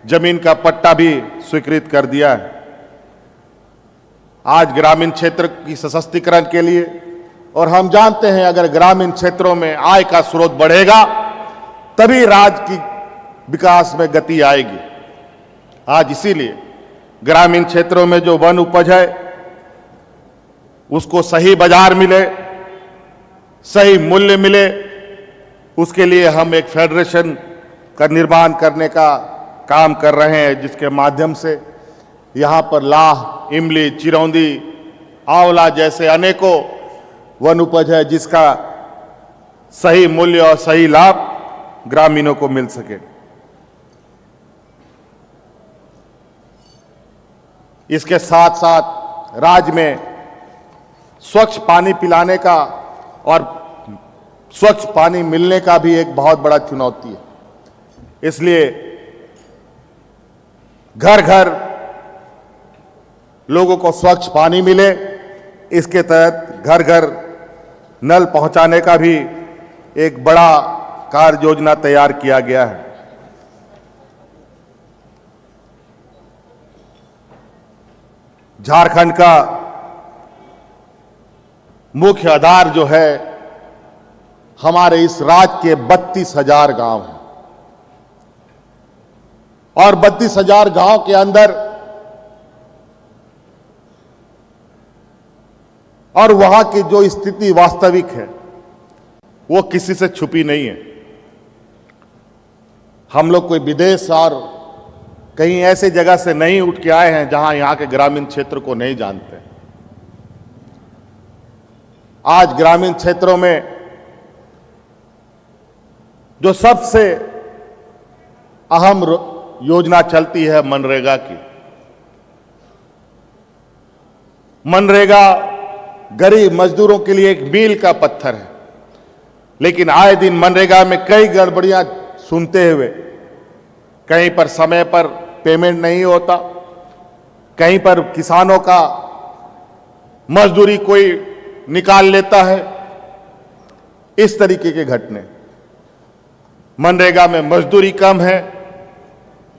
जमीन का पट्टा भी स्वीकृत कर दिया है। आज ग्रामीण क्षेत्र की सशक्तिकरण के लिए, और हम जानते हैं अगर ग्रामीण क्षेत्रों में आय का स्रोत बढ़ेगा तभी राज्य की विकास में गति आएगी। आज इसीलिए ग्रामीण क्षेत्रों में जो वन उपज है उसको सही बाजार मिले, सही मूल्य मिले, उसके लिए हम एक फेडरेशन का निर्माण करने का काम कर रहे हैं, जिसके माध्यम से यहां पर लाह, इमली, चिरौंदी, आंवला जैसे अनेकों वन उपज है जिसका सही मूल्य और सही लाभ ग्रामीणों को मिल सके। इसके साथ साथ राज्य में स्वच्छ पानी पिलाने का और स्वच्छ पानी मिलने का भी एक बहुत बड़ा चुनौती है। इसलिए घर घर लोगों को स्वच्छ पानी मिले, इसके तहत घर घर नल पहुंचाने का भी एक बड़ा कार्य योजना तैयार किया गया है। झारखंड का मुख्य आधार जो है हमारे इस राज्य के 32,000 गांव हैं, और 32,000 गांव के अंदर और वहां की जो स्थिति वास्तविक है वो किसी से छुपी नहीं है। हम लोग कोई विदेश और कहीं ऐसे जगह से नहीं उठ के आए हैं जहां यहां के ग्रामीण क्षेत्र को नहीं जानते। आज ग्रामीण क्षेत्रों में जो सबसे अहम योजना चलती है मनरेगा की। मनरेगा गरीब मजदूरों के लिए एक मील का पत्थर है, लेकिन आए दिन मनरेगा में कई गड़बड़ियां सुनते हुए कहीं पर समय पर पेमेंट नहीं होता, कहीं पर किसानों का मजदूरी कोई निकाल लेता है, इस तरीके के घटने। मनरेगा में मजदूरी कम है,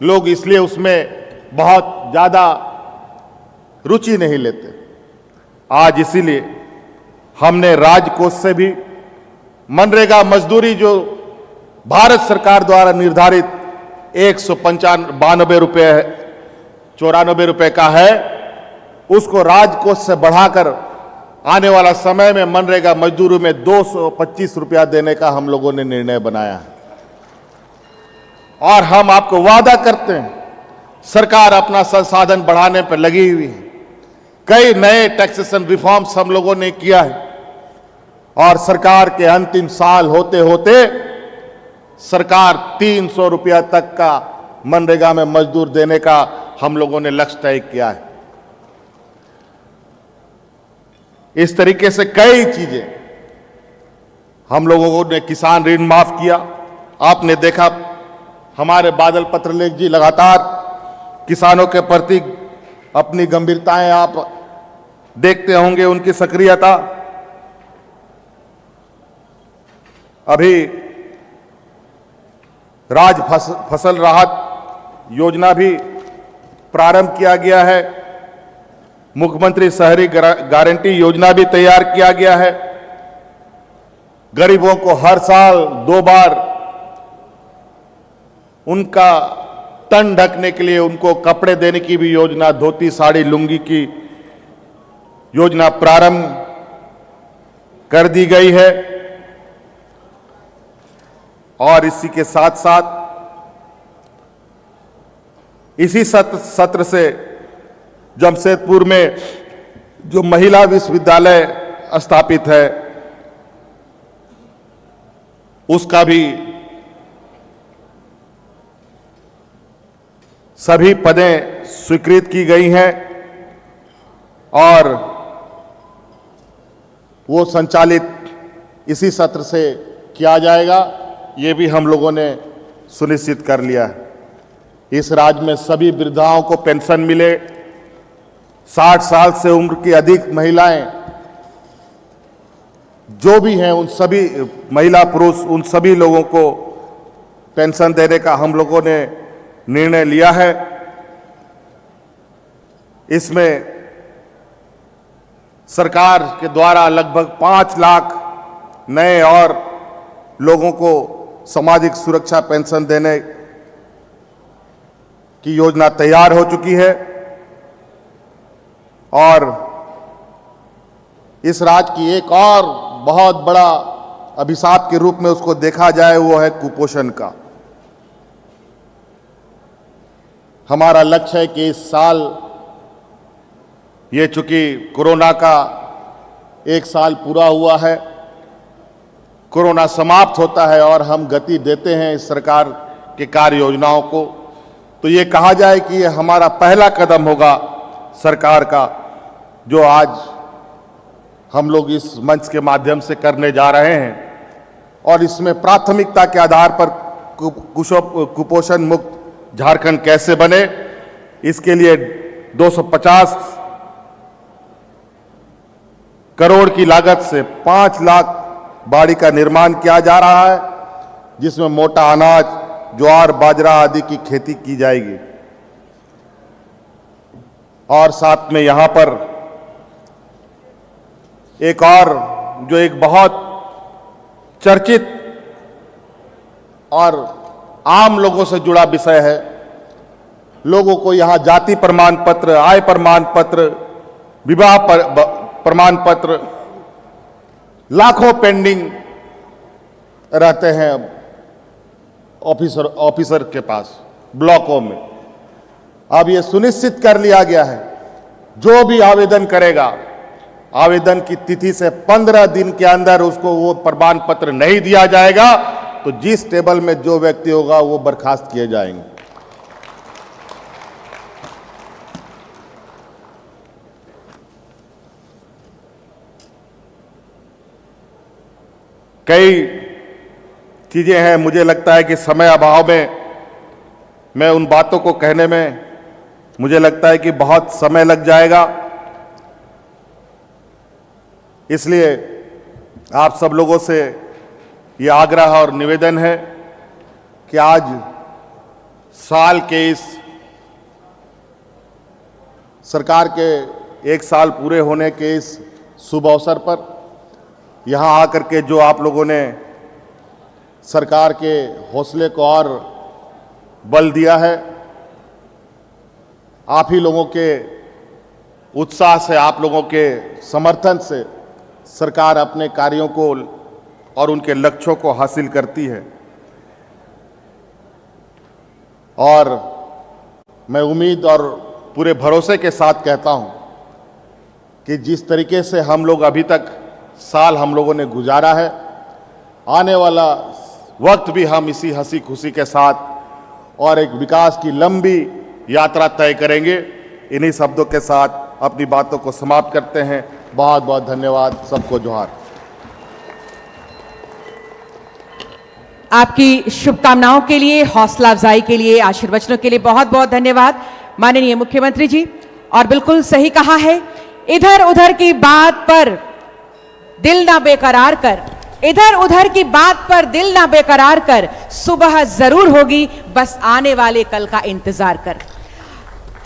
लोग इसलिए उसमें बहुत ज्यादा रुचि नहीं लेते। आज इसीलिए हमने राजकोष से भी मनरेगा मजदूरी जो भारत सरकार द्वारा निर्धारित 195 रुपये 94 रुपये का है, उसको राजकोष से बढ़ाकर आने वाला समय में मनरेगा मजदूरों में 225 रुपया देने का हम लोगों ने निर्णय बनाया है। और हम आपको वादा करते हैं, सरकार अपना संसाधन बढ़ाने पर लगी हुई है। कई नए टैक्सेशन रिफॉर्म्स हम लोगों ने किया है, और सरकार के अंतिम साल होते होते सरकार 300 रुपया तक का मनरेगा में मजदूर देने का हम लोगों ने लक्ष्य तय किया है। इस तरीके से कई चीजें हम लोगों ने, किसान ऋण माफ किया। आपने देखा हमारे बादल पत्रलेख जी लगातार किसानों के प्रति अपनी गंभीरताएं आप देखते होंगे, उनकी सक्रियता। अभी राज फसल राहत योजना भी प्रारंभ किया गया है। मुख्यमंत्री शहरी गारंटी योजना भी तैयार किया गया है। गरीबों को हर साल 2 बार उनका तन ढकने के लिए उनको कपड़े देने की भी योजना, धोती साड़ी लुंगी की योजना प्रारंभ कर दी गई है। और इसी के साथ साथ इसी सत्र से जमशेदपुर में जो महिला विश्वविद्यालय स्थापित है उसका भी सभी पदें स्वीकृत की गई हैं और वो संचालित इसी सत्र से किया जाएगा, ये भी हम लोगों ने सुनिश्चित कर लिया है। इस राज्य में सभी वृद्धाओं को पेंशन मिले। 60 साल से उम्र की अधिक महिलाएं जो भी हैं, उन सभी महिला पुरुष उन सभी लोगों को पेंशन देने का हम लोगों ने निर्णय लिया है। इसमें सरकार के द्वारा लगभग 5 लाख नए और लोगों को सामाजिक सुरक्षा पेंशन देने की योजना तैयार हो चुकी है। और इस राज्य की एक और बहुत बड़ा अभिशाप के रूप में उसको देखा जाए, वो है कुपोषण का। हमारा लक्ष्य है कि इस साल, ये चूंकि कोरोना का 1 साल पूरा हुआ है, कोरोना समाप्त होता है और हम गति देते हैं इस सरकार के कार्य योजनाओं को, तो ये कहा जाए कि ये हमारा पहला कदम होगा सरकार का, जो आज हम लोग इस मंच के माध्यम से करने जा रहे हैं। और इसमें प्राथमिकता के आधार पर कुपोषण मुक्त झारखंड कैसे बने, इसके लिए 250 करोड़ की लागत से 5 लाख बाड़ी का निर्माण किया जा रहा है, जिसमें मोटा अनाज, ज्वार, बाजरा आदि की खेती की जाएगी। और साथ में यहां पर एक और जो एक बहुत चर्चित और आम लोगों से जुड़ा विषय है, लोगों को यहां जाति प्रमाण पत्र, आय प्रमाण पत्र, विवाह प्रमाण पत्र लाखों पेंडिंग रहते हैं ऑफिसर के पास ब्लॉकों में। अब ये सुनिश्चित कर लिया गया है, जो भी आवेदन करेगा, आवेदन की तिथि से 15 दिन के अंदर उसको वो प्रमाण पत्र नहीं दिया जाएगा तो जिस टेबल में जो व्यक्ति होगा वो बर्खास्त किए जाएंगे। कई चीजें हैं, मुझे लगता है कि समय अभाव में मैं उन बातों को कहने में मुझे लगता है कि बहुत समय लग जाएगा। इसलिए आप सब लोगों से ये आग्रह और निवेदन है कि आज साल के इस सरकार के 1 साल पूरे होने के इस शुभ अवसर पर यहाँ आकर के जो आप लोगों ने सरकार के हौसले को और बल दिया है, आप ही लोगों के उत्साह से, आप लोगों के समर्थन से सरकार अपने कार्यों को और उनके लक्ष्यों को हासिल करती है। और मैं उम्मीद और पूरे भरोसे के साथ कहता हूं कि जिस तरीके से हम लोग अभी तक साल हम लोगों ने गुजारा है, आने वाला वक्त भी हम इसी हंसी खुशी के साथ और एक विकास की लंबी यात्रा तय करेंगे। इन्हीं शब्दों के साथ अपनी बातों को समाप्त करते हैं। बहुत बहुत धन्यवाद, सबको जोहार। आपकी शुभकामनाओं के लिए, हौसला अफजाई के लिए, आशीर्वचनों के लिए बहुत बहुत धन्यवाद माननीय मुख्यमंत्री जी। और बिल्कुल सही कहा है, इधर उधर की बात पर दिल ना बेकरार कर इधर उधर की बात पर दिल ना बेकरार कर, सुबह जरूर होगी, बस आने वाले कल का इंतजार कर।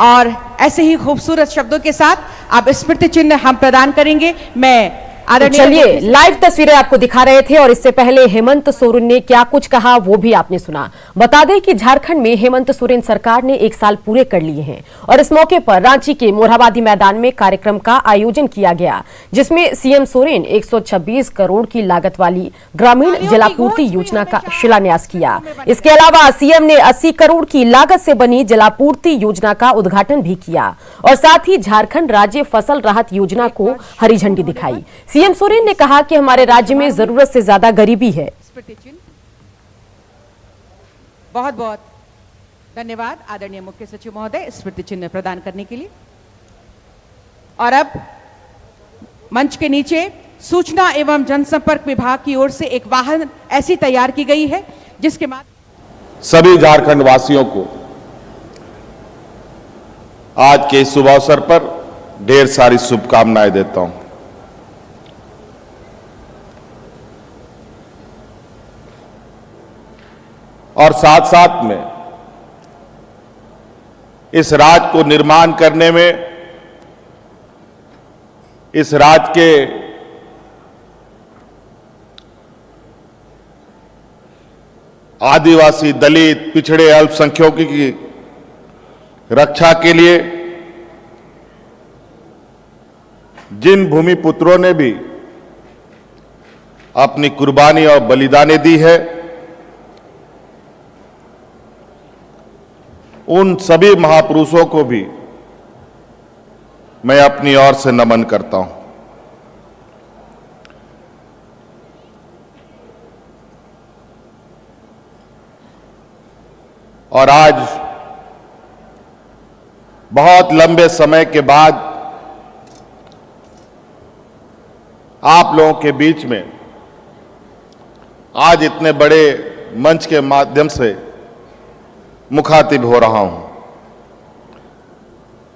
और ऐसे ही खूबसूरत शब्दों के साथ अब स्मृति चिन्ह हम प्रदान करेंगे। मैं चलिए लाइव तस्वीरें आपको दिखा रहे थे और इससे पहले हेमंत सोरेन ने क्या कुछ कहा वो भी आपने सुना। बता दें कि झारखंड में हेमंत सोरेन सरकार ने 1 साल पूरे कर लिए हैं और इस मौके पर रांची के मोरहाबादी मैदान में कार्यक्रम का आयोजन किया गया, जिसमें सीएम सोरेन 126 करोड़ की लागत वाली ग्रामीण जलापूर्ति योजना का शिलान्यास किया। इसके अलावा सीएम ने 80 करोड़ की लागत से बनी जलापूर्ति योजना का उद्घाटन भी किया और साथ ही झारखंड राज्य फसल राहत योजना को हरी झंडी दिखाई। सीएम सोरेन ने कहा कि हमारे राज्य में जरूरत से ज्यादा गरीबी है। बहुत बहुत धन्यवाद आदरणीय मुख्य सचिव महोदय स्मृति चिन्ह प्रदान करने के लिए। और अब मंच के नीचे सूचना एवं जनसंपर्क विभाग की ओर से एक वाहन ऐसी तैयार की गई है जिसके माध्यम सभी झारखंड वासियों को आज के इस शुभ अवसर पर ढेर सारी शुभकामनाएं देता हूं। और साथ साथ में इस राज्य को निर्माण करने में, इस राज्य के आदिवासी, दलित, पिछड़े, अल्पसंख्यकों की रक्षा के लिए जिन भूमि पुत्रों ने भी अपनी कुर्बानी और बलिदानें दी है, उन सभी महापुरुषों को भी मैं अपनी ओर से नमन करता हूं। और आज बहुत लंबे समय के बाद आप लोगों के बीच में आज इतने बड़े मंच के माध्यम से मुखातिब हो रहा हूं,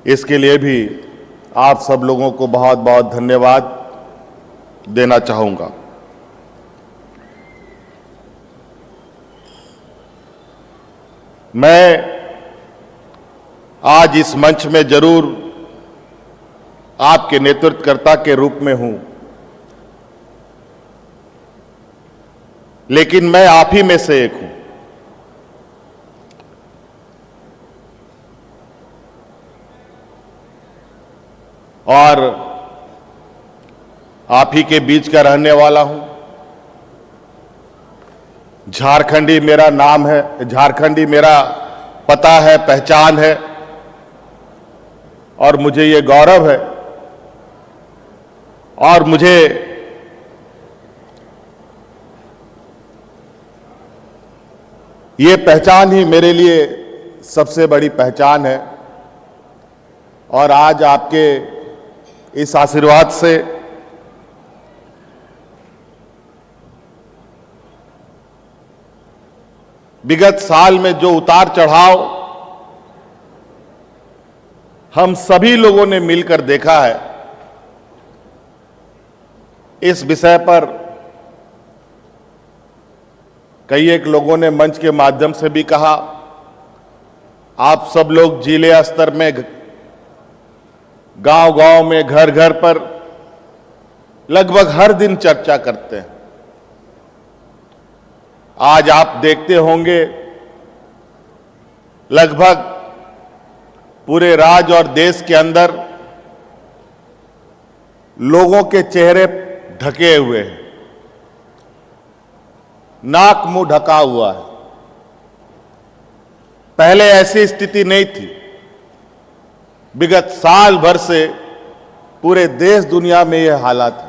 इसके लिए भी आप सब लोगों को बहुत बहुत धन्यवाद देना चाहूंगा। मैं आज इस मंच में जरूर आपके नेतृत्वकर्ता के रूप में हूं, लेकिन मैं आप ही में से एक हूं। और आप ही के बीच का रहने वाला हूं। झारखंडी मेरा नाम है, झारखंडी मेरा पता है, पहचान है और मुझे ये गौरव है और मुझे ये पहचान ही मेरे लिए सबसे बड़ी पहचान है। और आज आपके इस आशीर्वाद से विगत साल में जो उतार चढ़ाव हम सभी लोगों ने मिलकर देखा है, इस विषय पर कई एक लोगों ने मंच के माध्यम से भी कहा। आप सब लोग जिले स्तर में, गांव-गांव में, घर घर पर लगभग हर दिन चर्चा करते हैं। आज आप देखते होंगे लगभग पूरे राज्य और देश के अंदर लोगों के चेहरे ढके हुए हैं, नाक मुंह ढका हुआ है। पहले ऐसी स्थिति नहीं थी। विगत साल भर से पूरे देश दुनिया में यह हालात है।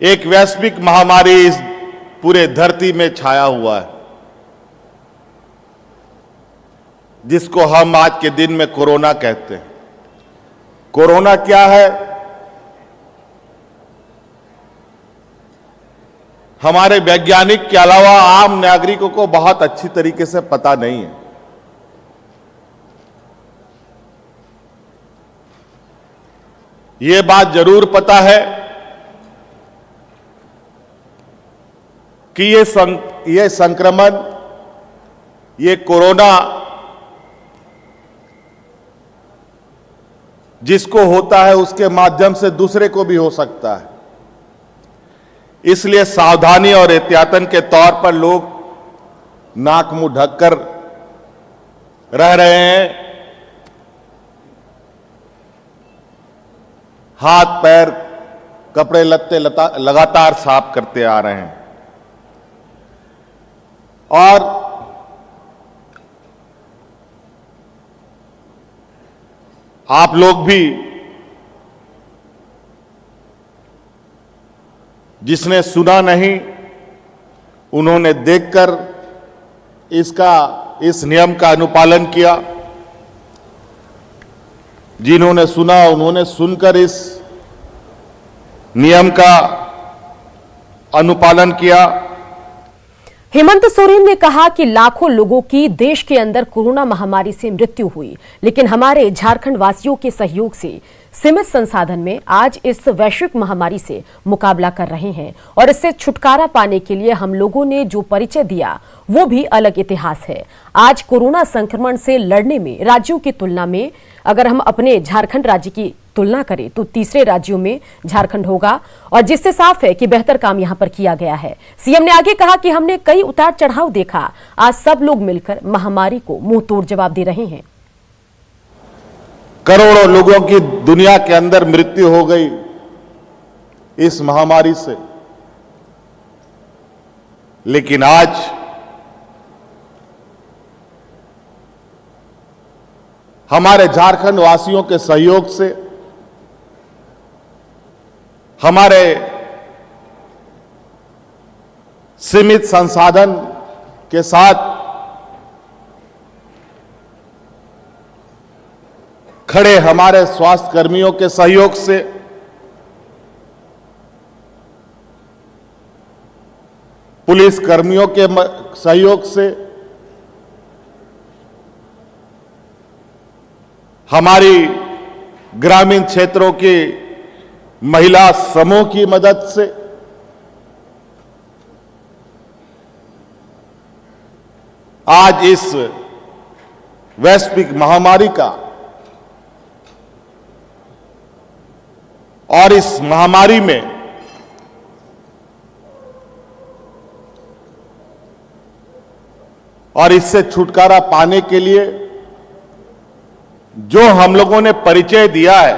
एक वैश्विक महामारी इस पूरे धरती में छाया हुआ है, जिसको हम आज के दिन में कोरोना कहते हैं। कोरोना क्या है? हमारे वैज्ञानिक के अलावा आम नागरिकों को बहुत अच्छी तरीके से पता नहीं है। ये बात जरूर पता है कि ये संक्रमण, ये कोरोना जिसको होता है उसके माध्यम से दूसरे को भी हो सकता है। इसलिए सावधानी और एहतियातन के तौर पर लोग नाक मुंह ढककर रह रहे हैं, हाथ पैर कपड़े लत्ते लगातार साफ करते आ रहे हैं। और आप लोग भी, जिसने सुना नहीं उन्होंने देखकर इस नियम का अनुपालन किया, जिन्होंने सुना उन्होंने सुनकर इस नियम का अनुपालन किया। हेमंत सोरेन ने कहा कि लाखों लोगों की देश के अंदर कोरोना महामारी से मृत्यु हुई, लेकिन हमारे झारखंड वासियों के सहयोग से सीमित संसाधन में आज इस वैश्विक महामारी से मुकाबला कर रहे हैं और इससे छुटकारा पाने के लिए हम लोगों ने जो परिचय दिया वो भी अलग इतिहास है। आज कोरोना संक्रमण से लड़ने में राज्यों की तुलना में, अगर हम अपने झारखंड राज्य की तुलना करें तो तीसरे राज्यों में झारखंड होगा, और जिससे साफ है कि बेहतर काम यहां पर किया गया है। सीएम ने आगे कहा कि हमने कई उतार चढ़ाव देखा, आज सब लोग मिलकर महामारी को मुंह तोड़ जवाब दे रहे हैं। करोड़ों लोगों की दुनिया के अंदर मृत्यु हो गई इस महामारी से, लेकिन आज हमारे झारखंड वासियों के सहयोग से, हमारे सीमित संसाधन के साथ खड़े हमारे स्वास्थ्य कर्मियों के सहयोग से, पुलिस कर्मियों के सहयोग से, हमारी ग्रामीण क्षेत्रों की महिला समूह की मदद से, आज इस वैश्विक महामारी का और इस महामारी में और इससे छुटकारा पाने के लिए जो हम लोगों ने परिचय दिया है,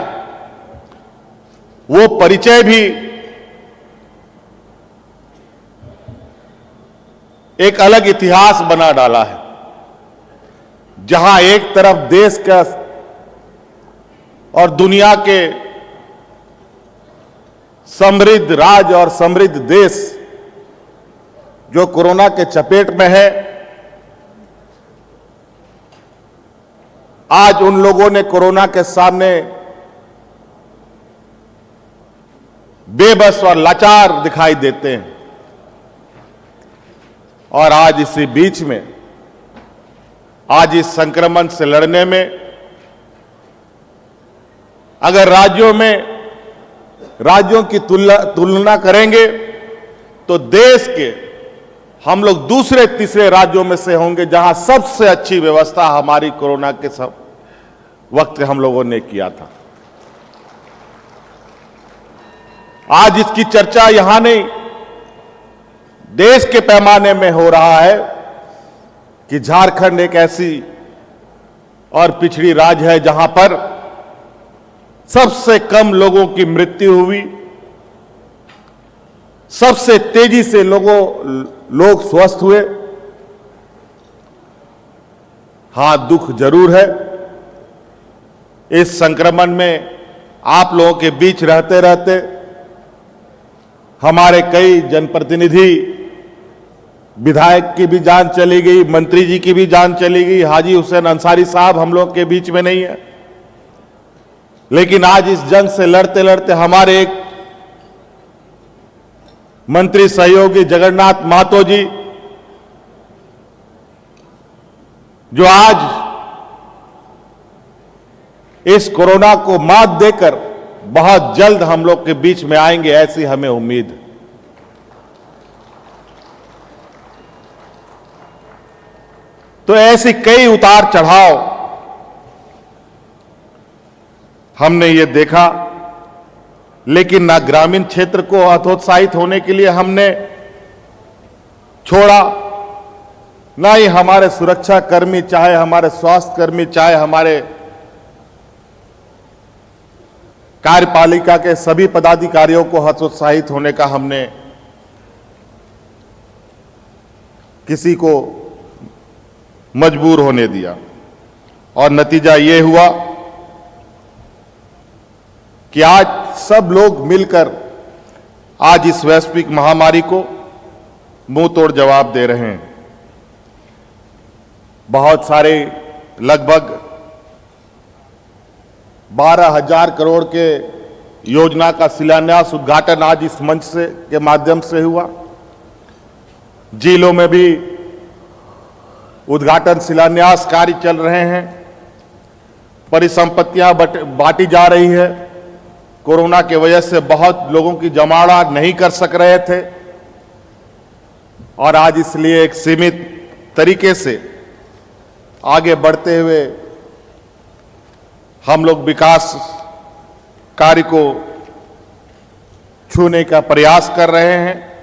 वो परिचय भी एक अलग इतिहास बना डाला है, जहां एक तरफ देश का और दुनिया के समृद्ध राज्य और समृद्ध देश जो कोरोना के चपेट में है, आज उन लोगों ने कोरोना के सामने बेबस और लाचार दिखाई देते हैं। और आज इसी बीच में, आज इस संक्रमण से लड़ने में अगर राज्यों की तुलना करेंगे तो देश के हम लोग दूसरे तीसरे राज्यों में से होंगे जहां सबसे अच्छी व्यवस्था हमारी कोरोना के सब वक्त हम लोगों ने किया था। आज इसकी चर्चा यहां नहीं, देश के पैमाने में हो रहा है कि झारखंड एक ऐसी और पिछड़ी राज्य है जहां पर सबसे कम लोगों की मृत्यु हुई, सबसे तेजी से लोग स्वस्थ हुए। हां, दुख जरूर है, इस संक्रमण में आप लोगों के बीच रहते रहते हमारे कई जनप्रतिनिधि, विधायक की भी जान चली गई, मंत्री जी की भी जान चली गई। हाजी हुसैन अंसारी साहब हम लोग के बीच में नहीं है, लेकिन आज इस जंग से लड़ते लड़ते हमारे एक मंत्री सहयोगी जगन्नाथ महतो जी, जो आज इस कोरोना को मात देकर बहुत जल्द हम लोग के बीच में आएंगे, ऐसी हमें उम्मीद है। तो ऐसी कई उतार चढ़ाव हमने ये देखा, लेकिन ना ग्रामीण क्षेत्र को हतोत्साहित होने के लिए हमने छोड़ा, ना ही हमारे सुरक्षा कर्मी, चाहे हमारे स्वास्थ्य कर्मी, चाहे हमारे कार्यपालिका के सभी पदाधिकारियों को हतोत्साहित होने का हमने किसी को मजबूर होने दिया। और नतीजा ये हुआ कि आज सब लोग मिलकर आज इस वैश्विक महामारी को मुंह तोड़ जवाब दे रहे हैं। बहुत सारे लगभग 12,000 करोड़ के योजना का शिलान्यास उद्घाटन आज इस मंच से के माध्यम से हुआ। जिलों में भी उद्घाटन शिलान्यास कार्य चल रहे हैं। परिसंपत्तियां बांटी जा रही है। कोरोना की वजह से बहुत लोगों की जमावड़ा नहीं कर सक रहे थे और आज इसलिए एक सीमित तरीके से आगे बढ़ते हुए हम लोग विकास कार्य को छूने का प्रयास कर रहे हैं।